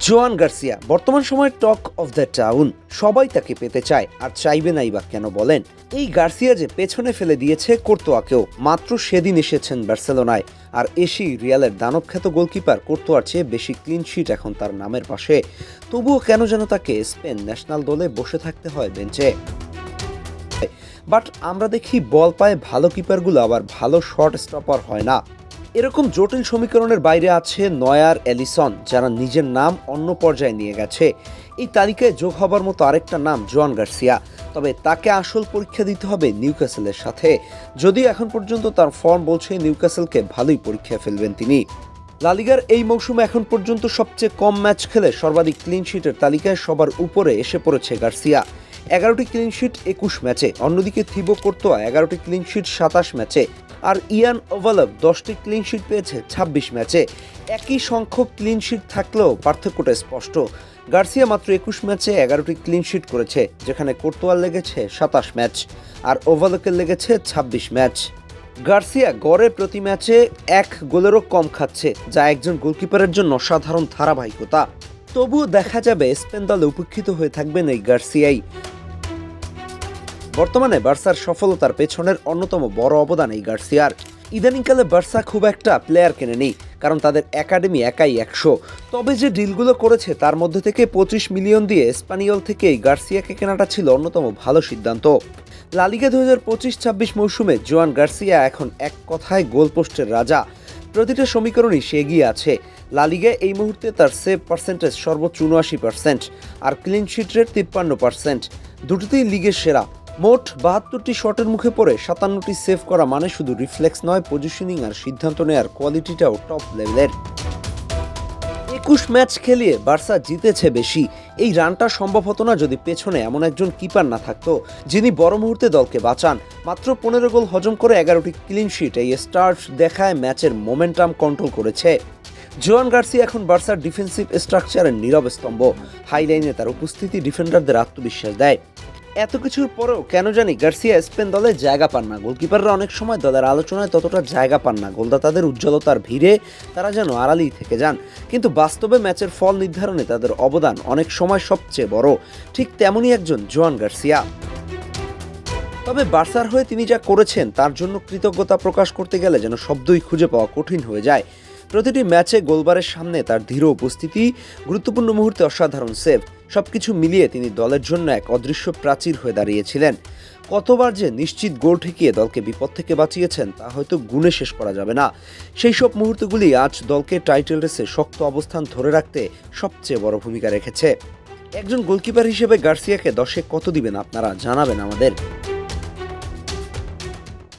জোয়ান গার্সিয়া বর্তমান সময়ের টক অফ দ্য টাউন। সবাই তাকে পেতে চায়, আর চাইবে নাই বা কেন বলেন? এই গার্সিয়া যে পেছনে ফেলে দিয়েছে কোর্তোয়াকেও। মাত্র সেদিন এসেছেন বার্সেলোনায়, আর এসেই রিয়ালের দানবখ্যাত গোলকিপার কোর্তোয়ার চেয়ে বেশি ক্লিন শিট এখন তার নামের পাশে। তবুও কেন যেন তাকে স্পেন ন্যাশনাল দলে বসে থাকতে হয় বেঞ্চে। বাট আমরা দেখি বল পায় ভালো কিপারগুলো আবার ভালো শর্ট স্টপার হয় না। এরকম জটিল সমীকরণের বাইরে আছে নয়ার, এলিসন, যারা নিজের নাম অন্য পর্যায়ে নিয়ে গেছে। এই তালিকায় যোগ হবার মতো আরেকটা নাম জোয়ান গার্সিয়া। তবে তাকে আসল পরীক্ষা দিতে হবে নিউক্যাসলের সাথে। যদিও এখন পর্যন্ত তার ফর্ম বলছে নিউক্যাসলকে ভালোই পরীক্ষায় ফেলবেন তিনি। লা লিগার এই মৌসুমে এখন পর্যন্ত সবচেয়ে কম ম্যাচ খেলে সর্বাধিক ক্লিন শিটের তালিকায় সবার উপরে এসে পড়েছে গার্সিয়া। 11টি ক্লিন শিট 21 ম্যাচে। অন্যদিকে থিবো কোর্তোয়া 11টি ক্লিন শিট 27 ম্যাচে। আর ইয়ান ওভালভ 10টি ক্লিন শিট পেয়েছে 26 ম্যাচে। একই সংখ্যক ক্লিন শিট থাকলেও পার্থক্যটা স্পষ্ট। গার্সিয়া মাত্র 21 ম্যাচে 11টি ক্লিন শিট করেছে, যেখানে কোর্তোয়ার লেগেছে 27 ম্যাচ আর ওভালকের লেগেছে 26 ম্যাচ। গার্সিয়া গড়ে প্রতি ম্যাচে 1 গোলেরও কম খাচ্ছে, যা একজন গোলকিপারের জন্য অসাধারণ ধারাবাহিকতা। তবুও দেখা যাবে স্পেন দলে উপেক্ষিত হয়ে থাকবেন এই গার্সিয়াই। বর্তমানে বার্সার সফলতার পেছনের অন্যতম বড় অবদান এই গার্সিয়ার। ইদানিংকালে বার্সা খুব একটা প্লেয়ার কেনেনি, কারণ তাদের একাডেমি একাই 100। তবে যে ডিলগুলো করেছে তার মধ্যে থেকে 25 মিলিয়ন দিয়ে স্পানিয়ল থেকে এই গার্সিয়াকে কেনাটা ছিল অন্যতম ভালো সিদ্ধান্ত। লা লিগা 2025-26 মৌসুমে জোয়ান গার্সিয়া এখন এক কথায় গোলপোস্টের রাজা। প্রতিটা সমীকরণই সে এগিয়ে আছে। লা লিগায় এই মুহূর্তে তার সেভ পার্সেন্টেজ সর্বোচ্চ 79%, আর ক্লিন শিট রেট 53%। দুটোতেই লিগের সেরা। মোট 72টি শটের মুখে পড়ে 57টি সেভ করা মানে শুধু রিফ্লেক্স নয়, পজিশনিং আর সিদ্ধান্ত নেওয়ার কোয়ালিটিটাও টপ লেভেলের। 21 ম্যাচ খেলিয়ে বার্সা জিতেছে বেশি। এই রানটা সম্ভব হতো না যদি পেছনে এমন একজন কিপার না থাকতো, যিনি বড় মুহূর্তে দলকে বাঁচান। মাত্র 15 গোল হজম করে 11টি ক্লিন শিট এই স্টার্ট দেখায় ম্যাচের মোমেন্টাম কন্ট্রোল করেছে। জোয়ান গার্সিয়া এখন বার্সার ডিফেন্সিভ স্ট্রাকচারের নীরব স্তম্ভ। হাইলাইনে তার উপস্থিতি ডিফেন্ডারদের আত্মবিশ্বাস দেয়। এত কিছুর পরেও কেন জানি গার্সিয়া স্পেন দলে জায়গা পান না। গোলকিপাররা অনেক সময় দলের আলোচনায় ততটা জায়গা পান না। গোলদাতাদের উজ্জ্বলতার ভিড়ে তারা যেন আড়ালেই থেকে যান। কিন্তু বাস্তবে ম্যাচের ফল নির্ধারণে তাদের অবদান অনেক সময় সবচেয়ে বড়। ঠিক তেমনই একজন জোয়ান গার্সিয়া। তবে বার্সার হয়ে তিনি যা করেছেন তার জন্য কৃতজ্ঞতা প্রকাশ করতে গেলে যেন শব্দই খুঁজে পাওয়া কঠিন হয়ে যায়। প্রতিটি ম্যাচে গোলবারের সামনে তার দৃঢ় উপস্থিতি, গুরুত্বপূর্ণ মুহূর্তে অসাধারণ সেভ, সবকিছু মিলিয়ে তিনি দলের জন্য এক অদৃশ্য প্রাচীর হয়ে দাঁড়িয়েছিলেন। কতবার যে নিশ্চিত গোল ঠেকিয়ে দলকে বিপদ থেকে বাঁচিয়েছেন তা হয়তো গুণে শেষ করা যাবে না। সেই সব মুহূর্তগুলি আজ দলকে টাইটেল রেসে শক্ত অবস্থান ধরে রাখতে সবচেয়ে বড় ভূমিকা রেখেছে। একজন গোলকিপার হিসেবে গার্সিয়াকে 10-এ কত দিবেন আপনারা জানাবেন আমাদের।